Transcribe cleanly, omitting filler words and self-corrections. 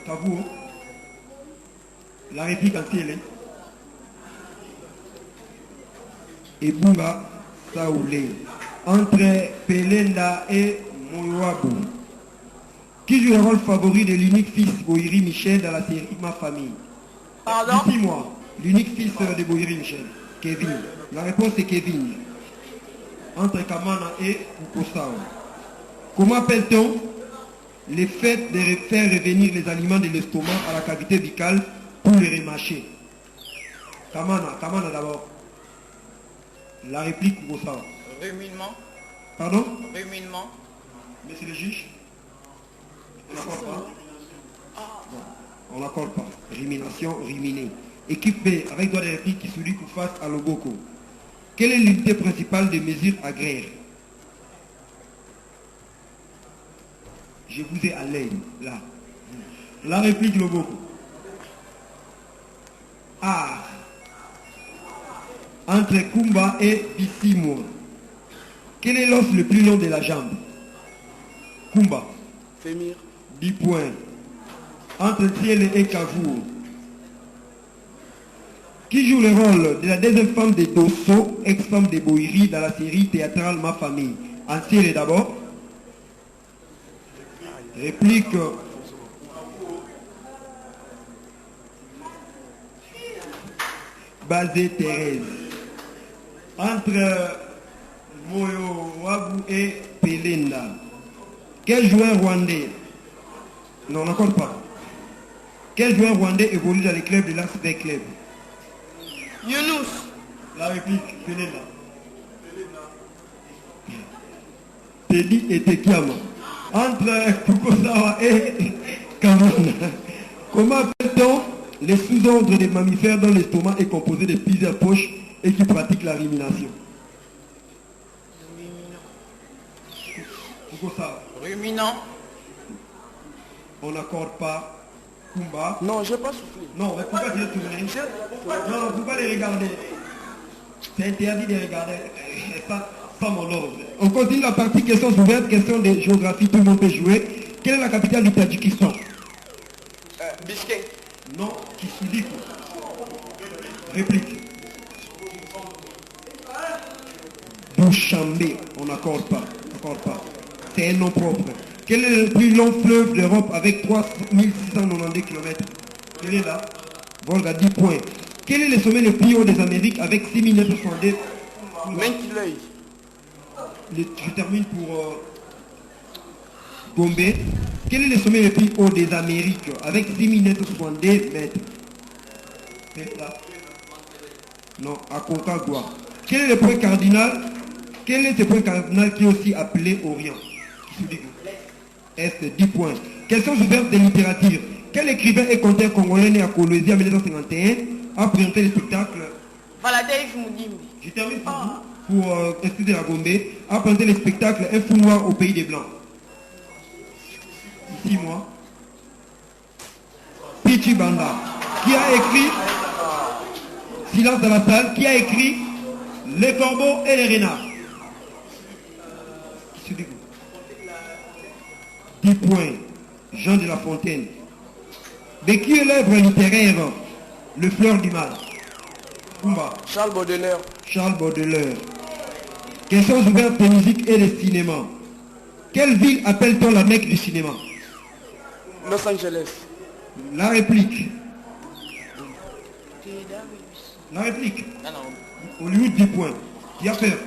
Kabuo. La réplique en télé. Et Bunga Saoulé. Entre Pelenda et Moyoabou. Qui joue le rôle favori de l'unique fils Boiri Michel dans la série Ma Famille? Pardon? Dis-moi, l'unique fils de Boiri Michel. Kevin. La réponse est Kevin. Entre Kamana et Kukosao. Comment appelle-t-on le fait de faire revenir les aliments de l'estomac à la cavité buccale pour les remâcher? Kamana d'abord. La réplique Kukosao. Ruminement. Pardon? Ruminement. Monsieur le juge? On n'accorde pas. Bon, on n'accorde pas. Rumination, ruminer. Équipe B, avec droit de réplique qui sourit ou face à Loboko. Quelle est l'unité principale des mesures agraires? Je vous ai à l'aide, là. La réplique Loboko. Ah. Entre Kumba et Bissimo. Quel est l'os le plus long de la jambe? Kumba. Fémir. 10 points. Entre Thiel et Kavou. Qui joue le rôle de la deuxième femme de Dosso, ex-femme de Boiri, dans la série théâtrale Ma Famille? Ancienne d'abord. Réplique. Basé Thérèse. Entre Moyo Wabu et Pelenda. Quel joueur rwandais? Non, on n'accorde pas. Quel joueur rwandais évolue dans les clubs de l'Aspect Club? Younous. La réplique, Pelenda. Teddy et Tekiama. Entre Kukosawa et Kamana. Comment appelle-t-on les sous-ordres des mammifères dont l'estomac est composé de plusieurs poches et qui pratiquent la rumination? Kukosawa. Ruminant. On n'accorde pas. Kumba. Non, je n'ai pas soufflé. Non, mais pourquoi tu es tourné? Non, vous ne pouvez pas les regarder. C'est interdit de regarder. Pas mon ordre. On continue la partie questions ouvertes, questions de géographie, tout le monde peut jouer. Quelle est la capitale du Tadjikistan? Biscuit. Non, Kisudiko. Réplique. Douchambe. On n'accorde pas. C'est un nom propre. Quel est le plus long fleuve d'Europe avec 3690 km? Quel est là? Volga, 10 points. Quel est le sommet le plus haut des Amériques avec 6962? Mentileuil. Je termine pour Gombe. Quel est le sommet le plus haut des Amériques avec 6962 mètres? C'est là. Non, à Concagua. Quel est le point cardinal? Quel est ce point cardinal qui est aussi appelé Orient? Est 10 points. Questions ouvertes de littérature. Quel écrivain et conteur congolais né à Kolwezi en 1951 a présenté le spectacle? Valadex Moudimbi. Je termine pour excusez la Gombe. A présenté le spectacle Un fou noir au pays des Blancs. 6 mois. Pichi Banda. Qui a écrit Silence dans la salle. Qui a écrit Les corbeaux et les renards? 10 points. Jean de La Fontaine. De qui est l'œuvre littéraire Le fleur du mal? Kumba. Charles Baudelaire. Charles Baudelaire. Questions ouvertes de musique et de cinéma. Quelle ville appelle-t-on la Mecque du cinéma? Los Angeles. La réplique. La réplique. Ah non. Hollywood 10 points. Qui a peur?